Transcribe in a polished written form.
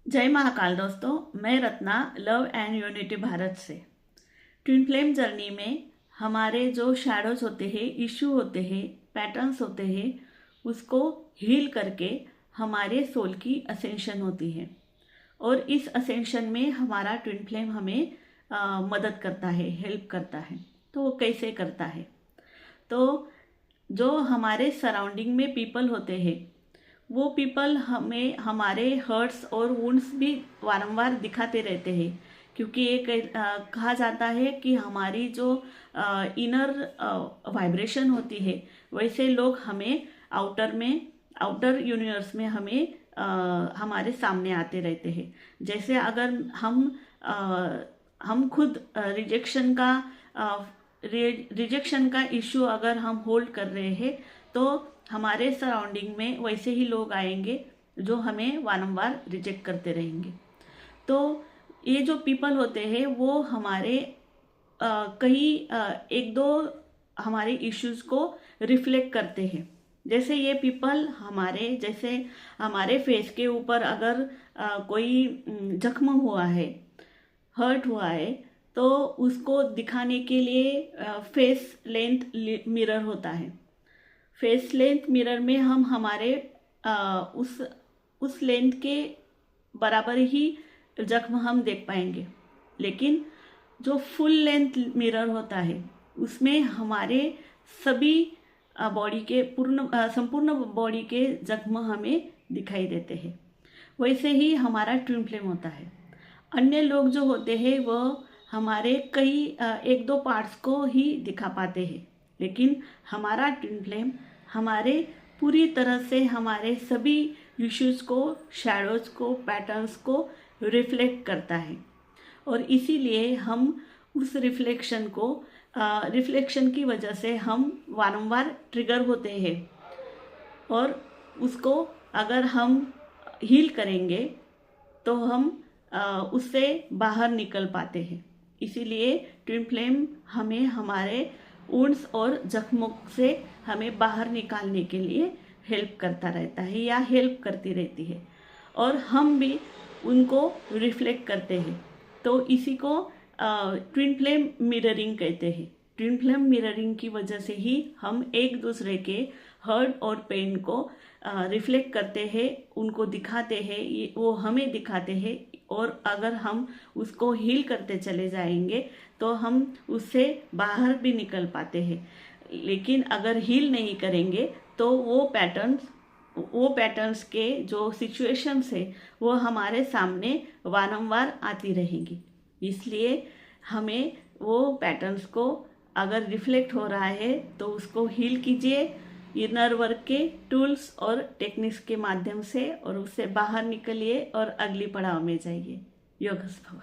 जय महाकाल दोस्तों, मैं Ratna love and unity Bharat से। ट्विन फ्लेम जर्नी में हमारे जो शैडोज होते हैं, इश्यू होते हैं, पैटर्न्स होते हैं, उसको हील करके हमारे सोल की असेंशन होती है। और इस असेंशन में हमारा ट्विन फ्लेम हमें मदद करता है, हेल्प करता है। तो वो कैसे करता है? तो जो हमारे सराउंडिंग में पीपल होते हैं, वो पीपल हमें हमारे हर्ट्स और वुंड्स भी वारंवार दिखाते रहते हैं, क्योंकि ये कहा जाता है कि हमारी जो इनर वाइब्रेशन होती है, वैसे लोग हमें आउटर यूनिवर्स में हमें हमारे सामने आते रहते हैं। जैसे अगर हम खुद रिजेक्शन का इश्यू अगर हम होल्ड कर रहे हैं, तो हमारे सराउंडिंग में वैसे ही लोग आएंगे जो हमें वारंवार रिजेक्ट करते रहेंगे। तो ये जो पीपल होते हैं वो हमारे एक दो हमारे इश्यूज को रिफ्लेक्ट करते हैं। जैसे ये पीपल हमारे फेस के ऊपर अगर कोई जख्म हुआ है, हर्ट हुआ है, तो उसको दिखाने के लिए फेस लेंथ मिरर होता है। फेस लेंथ मिरर में हम हमारे उस लेंथ के बराबर ही जख्म हम देख पाएंगे। लेकिन जो फुल लेंथ मिरर होता है, उसमें हमारे सभी संपूर्ण बॉडी के जख्म हमें दिखाई देते हैं। वैसे ही हमारा ट्विन फ्लेम होता है। अन्य लोग जो होते हैं वो हमारे एक दो पार्ट्स को ही दिखा पाते हैं, लेकिन हमारा ट्विन फ्लेम हमारे पूरी तरह से हमारे सभी इश्यूज को, शैडोज को, पैटर्न्स को रिफ्लेक्ट करता है। और इसीलिए हम उस रिफ्लेक्शन की वजह से हम वारंवार ट्रिगर होते हैं, और उसको अगर हम हील करेंगे तो हम उससे बाहर निकल पाते हैं। इसीलिए ट्विन फ्लेम हमें हमारे वुंड्स और जख्मों से हमें बाहर निकालने के लिए हेल्प करता रहता है या हेल्प करती रहती है, और हम भी उनको रिफ्लेक्ट करते हैं। तो इसी को ट्विन फ्लेम मिररिंग कहते हैं। ट्विन फ्लेम मिररिंग की वजह से ही हम एक दूसरे के हर्ट और पेन को रिफ्लेक्ट करते हैं, उनको दिखाते हैं, वो हमें दिखाते हैं। और अगर हम उसको हील करते चले जाएंगे तो हम उससे बाहर भी निकल पाते हैं। लेकिन अगर हील नहीं करेंगे तो वो पैटर्न्स के जो सिचुएशंस है वो हमारे सामने वारंवार आती रहेंगी। इसलिए हमें वो पैटर्न्स को अगर रिफ्लेक्ट हो रहा है तो उसको हील कीजिए इनर वर्क के टूल्स और टेक्निक्स के माध्यम से, और उससे बाहर निकलिए और अगली पड़ाव में जाइए। योगस्थ भव।